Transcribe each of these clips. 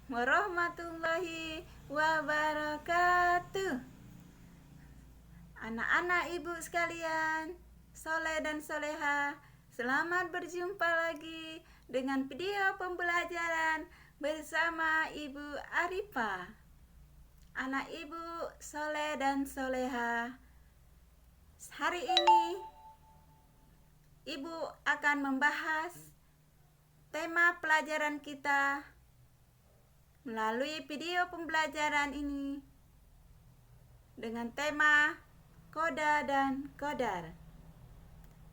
warahmatullahi wabarakatuh. Anak-anak ibu sekalian, soleh dan soleha, selamat berjumpa lagi dengan video pembelajaran bersama Ibu Arifa. Anak ibu soleh dan soleha, hari ini ibu akan membahas tema pelajaran kita melalui video pembelajaran ini dengan tema koda dan kodar.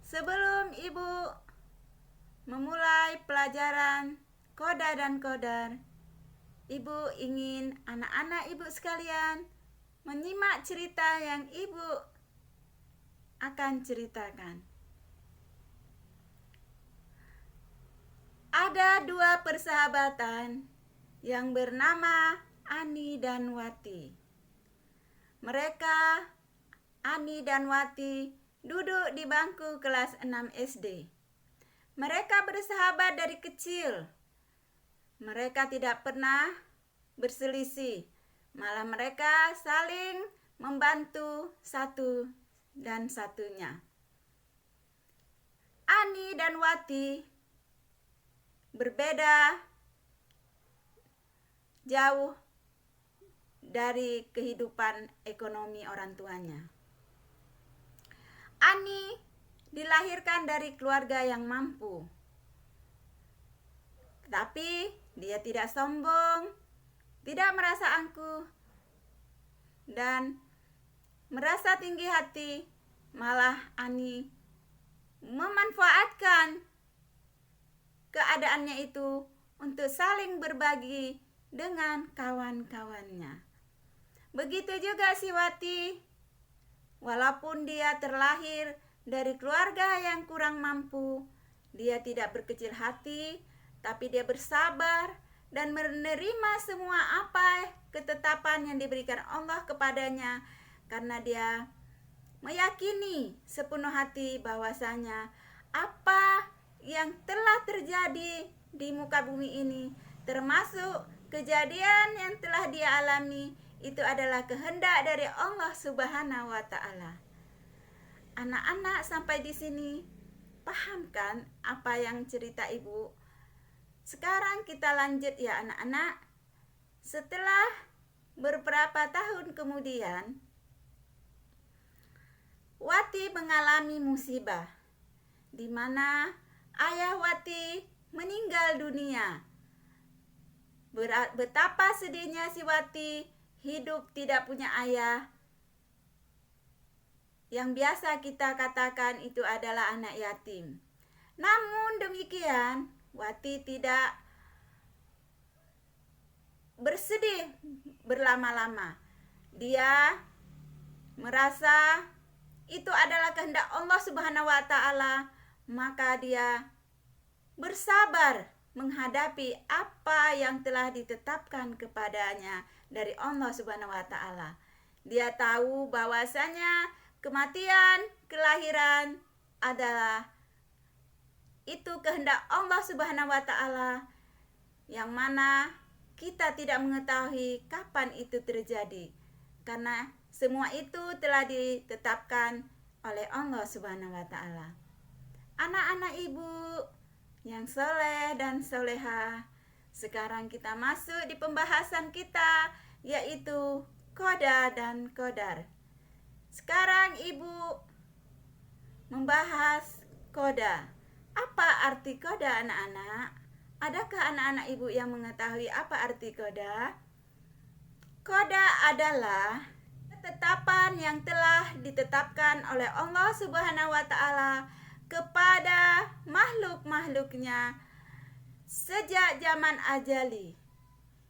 Sebelum ibu memulai pelajaran koda dan kodar, ibu ingin anak-anak ibu sekalian menyimak cerita yang ibu akan ceritakan. Ada dua persahabatan yang bernama Ani dan Wati. Mereka, Ani dan Wati, duduk di bangku kelas 6 SD. Mereka bersahabat dari kecil. Mereka tidak pernah berselisih, malah mereka saling membantu satu dan satunya. Ani dan Wati berbeda jauh dari kehidupan ekonomi orang tuanya. Ani dilahirkan dari keluarga yang mampu, tapi dia tidak sombong, tidak merasa angkuh, dan merasa tinggi hati. Malah Ani memanfaatkan keadaannya itu untuk saling berbagi dengan kawan-kawannya. Begitu juga si Wati, walaupun dia terlahir dari keluarga yang kurang mampu, dia tidak berkecil hati, tapi dia bersabar dan menerima semua apa ketetapan yang diberikan Allah kepadanya, karena dia meyakini sepenuh hati bahwasanya apa yang telah terjadi di muka bumi ini, termasuk kejadian yang telah dia alami, itu adalah kehendak dari Allah Subhanahu wa Ta'ala. Anak-anak sampai di sini paham kan apa yang cerita ibu? Sekarang kita lanjut ya anak-anak. Setelah beberapa tahun kemudian, Wati mengalami musibah di mana ayah Wati meninggal dunia. Betapa sedihnya si Wati hidup tidak punya ayah. Yang biasa kita katakan itu adalah anak yatim. Namun demikian, Wati tidak bersedih berlama-lama. Dia merasa itu adalah kehendak Allah Subhanahu wa Ta'ala, maka dia bersabar menghadapi apa yang telah ditetapkan kepadanya dari Allah Subhanahu wa Ta'ala. Dia tahu bahwasanya kematian, kelahiran adalah itu kehendak Allah Subhanahu wa Ta'ala, yang mana kita tidak mengetahui kapan itu terjadi, karena semua itu telah ditetapkan oleh Allah Subhanahu wa Ta'ala. Anak-anak ibu yang soleh dan soleha, sekarang kita masuk di pembahasan kita, yaitu koda dan kodar. Sekarang ibu membahas koda. Apa arti koda anak-anak? Adakah anak-anak ibu yang mengetahui apa arti koda? Koda adalah ketetapan yang telah ditetapkan oleh Allah Subhanahu wa Ta'ala kepada makhluk-makhluknya sejak zaman ajali,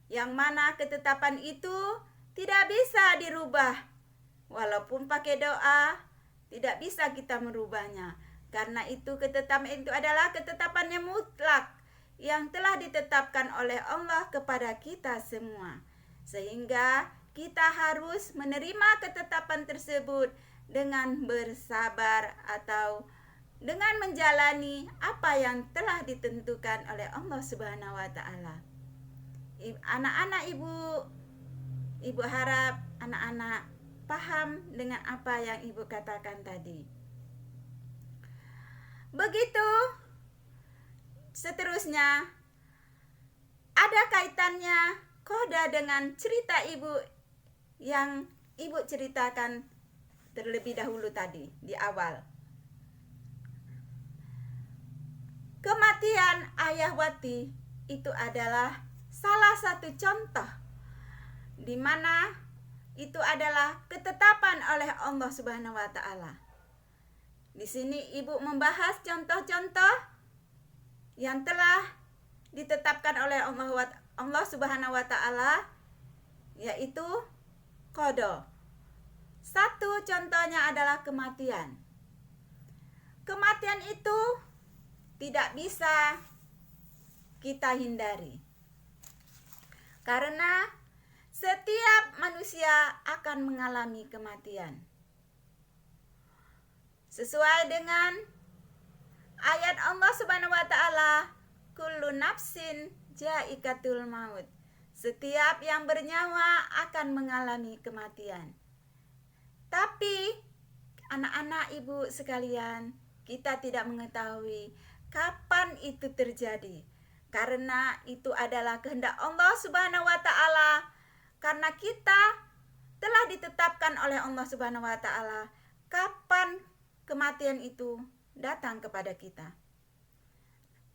yang mana ketetapan itu tidak bisa dirubah. Walaupun pakai doa, tidak bisa kita merubahnya, karena itu ketetapan itu adalah ketetapan yang mutlak yang telah ditetapkan oleh Allah kepada kita semua, sehingga kita harus menerima ketetapan tersebut dengan bersabar atau dengan menjalani apa yang telah ditentukan oleh Allah Subhanahu wa Ta'ala. Anak-anak ibu harap anak-anak paham dengan apa yang ibu katakan tadi. Begitu seterusnya, ada kaitannya koda dengan cerita ibu yang ibu ceritakan terlebih dahulu tadi di awal. Kematian ayah Wati itu adalah salah satu contoh di mana itu adalah ketetapan oleh Allah Subhanahu wa taala. Di sini ibu membahas contoh-contoh yang telah ditetapkan oleh Allah Subhanahu wa taala, yaitu qada. Satu contohnya adalah kematian. Kematian itu tidak bisa kita hindari. Karena setiap manusia akan mengalami kematian. Sesuai dengan ayat Allah Subhanahu wa taala, kullu nafsin ja'ikatul maut. Setiap yang bernyawa akan mengalami kematian. Tapi anak-anak ibu sekalian, kita tidak mengetahui kapan itu terjadi. Karena itu adalah kehendak Allah Subhanahu wa taala. Karena kita telah ditetapkan oleh Allah Subhanahu wa taala kapan kematian itu datang kepada kita.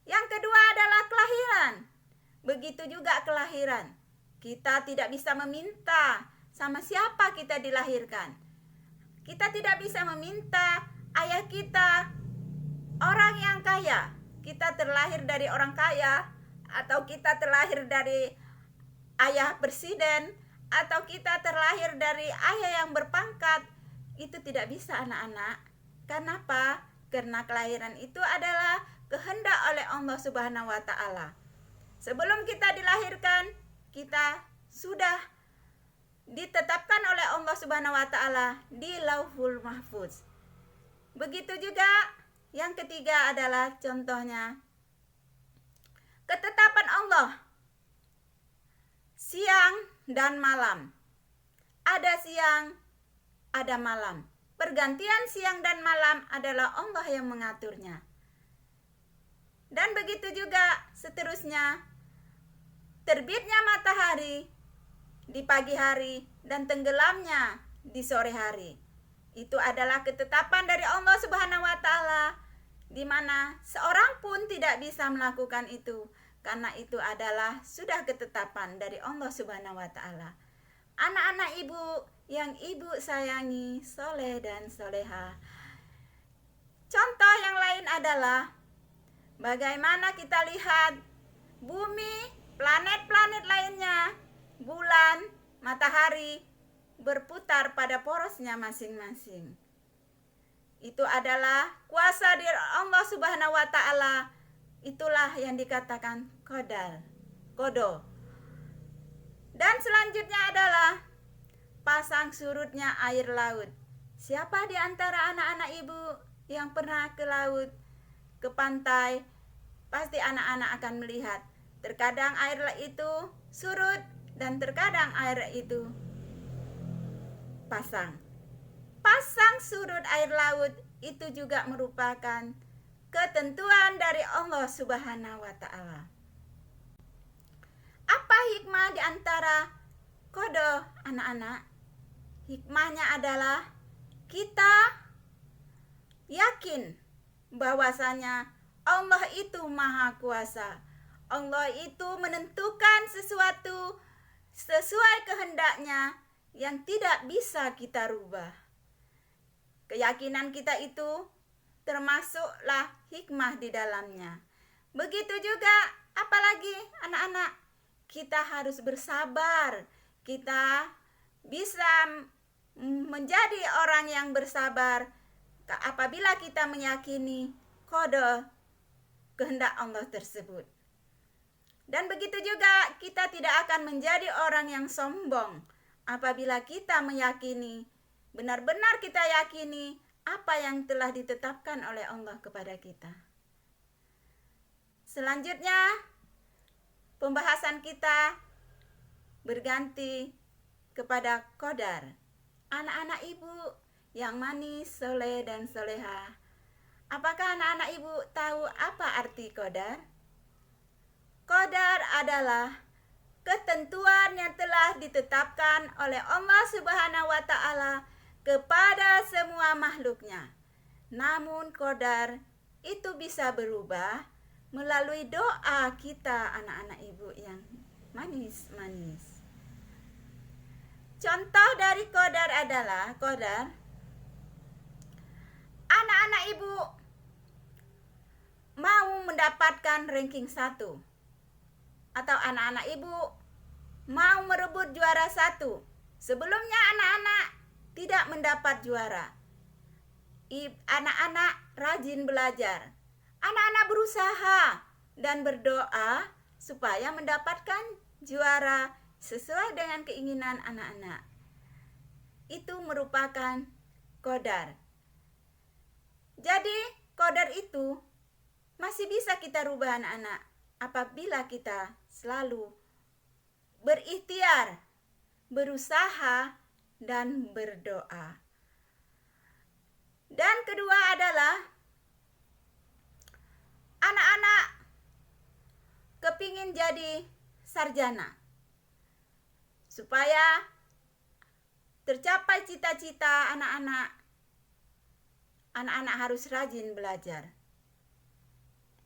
Yang kedua adalah kelahiran. Begitu juga kelahiran. Kita tidak bisa meminta sama siapa kita dilahirkan. Kita tidak bisa meminta ayah kita orang yang kaya. Kita terlahir dari orang kaya, atau kita terlahir dari ayah presiden, atau kita terlahir dari ayah yang berpangkat. Itu tidak bisa, anak-anak. Kenapa? Karena kelahiran itu adalah kehendak oleh Allah Subhanahu wa taala. Sebelum kita dilahirkan, kita sudah ditetapkan oleh Allah Subhanahu wa taala di Lauhul Mahfuz. Begitu juga yang ketiga adalah contohnya ketetapan Allah. Siang dan malam. Ada siang, ada malam. Pergantian siang dan malam adalah Allah yang mengaturnya. Dan begitu juga seterusnya, terbitnya matahari di pagi hari dan tenggelamnya di sore hari. Itu adalah ketetapan dari Allah Subhanahu wa taala, di mana seorang pun tidak bisa melakukan itu, karena itu adalah sudah ketetapan dari Allah Subhanahu wa taala. Anak-anak ibu yang ibu sayangi, soleh dan soleha. Contoh yang lain adalah bagaimana kita lihat bumi, planet-planet lainnya, bulan, matahari berputar pada porosnya masing-masing. Itu adalah kuasa dari Allah Subhanahu wa taala. Itulah yang dikatakan qada. Dan selanjutnya adalah pasang surutnya air laut. Siapa di antara anak-anak ibu yang pernah ke laut, ke pantai, pasti anak-anak akan melihat. Terkadang air itu surut dan terkadang air itu pasang. Pasang surut air laut itu juga merupakan ketentuan dari Allah Subhanahu wa taala. Apa hikmah di antara qada, anak-anak? Hikmahnya adalah kita yakin bahwasanya Allah itu maha kuasa. Allah itu menentukan sesuatu sesuai kehendaknya yang tidak bisa kita rubah. Keyakinan kita itu termasuklah hikmah di dalamnya. Begitu juga, apalagi anak-anak, kita harus bersabar. Kita bisa menjadi orang yang bersabar apabila kita meyakini qada, kehendak Allah tersebut. Dan begitu juga kita tidak akan menjadi orang yang sombong apabila kita meyakini, benar-benar kita yakini apa yang telah ditetapkan oleh Allah kepada kita. Selanjutnya, pembahasan kita berganti kepada qadar. Anak-anak ibu yang manis, soleh dan soleha, apakah anak-anak ibu tahu apa arti qadar? Qadar adalah ketentuan yang telah ditetapkan oleh Allah Subhanahu wa Ta'ala kepada semua makhluknya. Namun qadar itu bisa berubah melalui doa kita, anak-anak ibu yang manis-manis. Contoh dari qadar adalah anak-anak ibu mau mendapatkan ranking 1, atau anak-anak ibu mau merebut juara 1. Sebelumnya anak-anak tidak mendapat juara. Anak-anak rajin belajar. Anak-anak berusaha dan berdoa supaya mendapatkan juara sesuai dengan keinginan anak-anak. Itu merupakan qadar. Jadi qadar itu masih bisa kita rubah, anak-anak, apabila kita selalu berikhtiar, berusaha, dan berdoa. Dan kedua adalah anak-anak kepingin jadi sarjana. Supaya tercapai cita-cita anak-anak harus rajin belajar.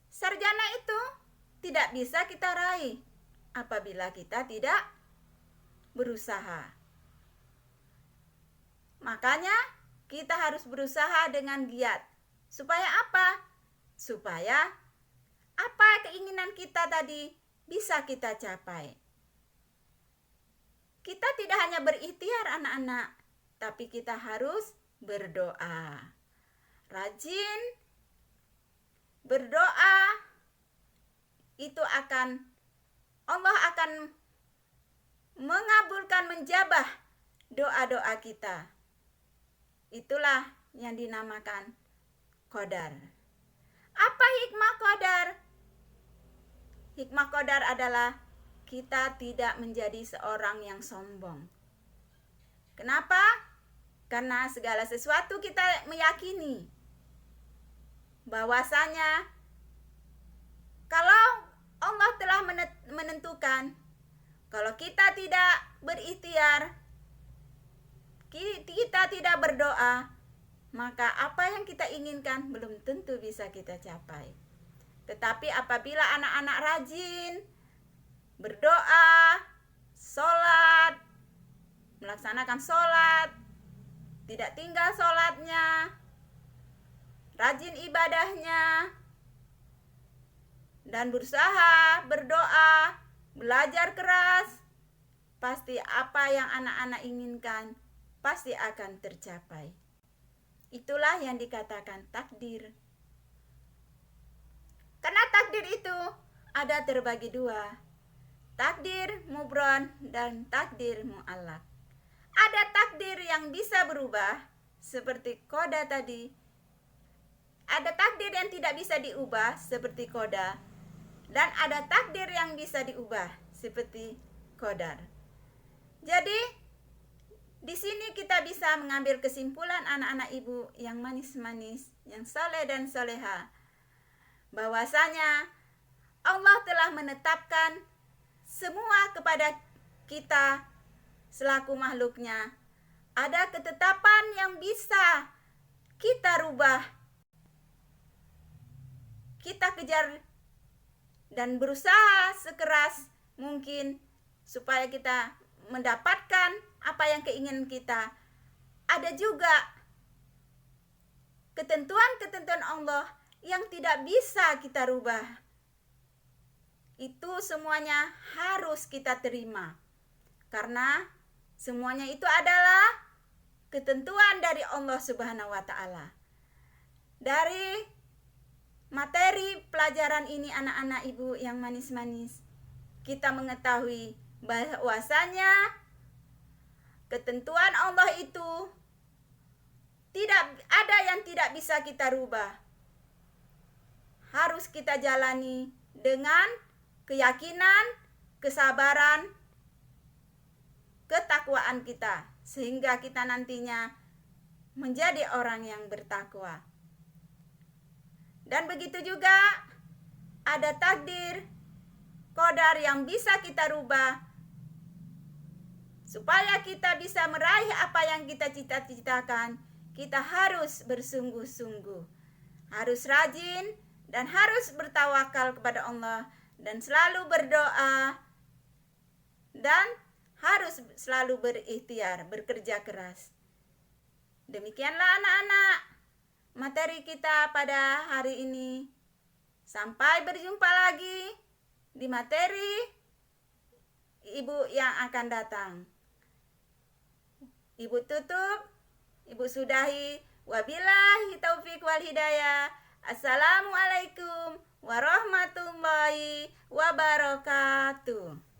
Sarjana itu tidak bisa kita raih apabila kita tidak berusaha. Makanya kita harus berusaha dengan giat. Supaya apa? Supaya apa keinginan kita tadi bisa kita capai. Kita tidak hanya berikhtiar, anak-anak, tapi kita harus berdoa. Rajin berdoa, itu Allah akan mengabulkan, menjabah doa-doa kita. Itulah yang dinamakan qadar. Apa hikmah qadar? Hikmah qadar adalah kita tidak menjadi seorang yang sombong. Kenapa? Karena segala sesuatu kita meyakini bahwasanya kalau Allah telah menentukan, kalau kita tidak berikhtiar, kita tidak berdoa, maka apa yang kita inginkan belum tentu bisa kita capai. Tetapi apabila anak-anak rajin berdoa, sholat, melaksanakan sholat, tidak tinggal sholatnya, rajin ibadahnya, dan berusaha berdoa, belajar keras, pasti apa yang anak-anak inginkan pasti akan tercapai. Itulah yang dikatakan takdir. Karena takdir itu ada terbagi dua, takdir mubron dan takdir mu'allaq. Ada takdir yang bisa berubah seperti qada tadi. Ada takdir yang tidak bisa diubah seperti qada. Dan ada takdir yang bisa diubah seperti qadar. Jadi di sini kita bisa mengambil kesimpulan, anak-anak ibu yang manis-manis, yang saleh dan soleha, bahwasanya Allah telah menetapkan semua kepada kita selaku makhluknya. Ada ketetapan yang bisa kita rubah, kita kejar dan berusaha sekeras mungkin supaya kita mendapatkan apa yang keinginan kita. Ada juga ketentuan-ketentuan Allah yang tidak bisa kita rubah. Itu semuanya harus kita terima, karena semuanya itu adalah ketentuan dari Allah Subhanahu wa Ta'ala. Dari materi pelajaran ini, anak-anak ibu yang manis-manis, kita mengetahui bahwasanya ketentuan Allah itu tidak ada yang tidak bisa kita rubah. Harus kita jalani dengan keyakinan, kesabaran, ketakwaan kita, sehingga kita nantinya menjadi orang yang bertakwa. Dan begitu juga ada takdir, qadar yang bisa kita rubah, supaya kita bisa meraih apa yang kita cita-citakan. Kita harus bersungguh-sungguh, harus rajin, dan harus bertawakal kepada Allah, dan selalu berdoa, dan harus selalu berikhtiar, bekerja keras. Demikianlah anak-anak materi kita pada hari ini. Sampai berjumpa lagi di materi ibu yang akan datang. Ibu tutup, ibu sudahi. Wabillahi taufiq wal hidayah. Assalamualaikum warahmatullahi wabarakatuh.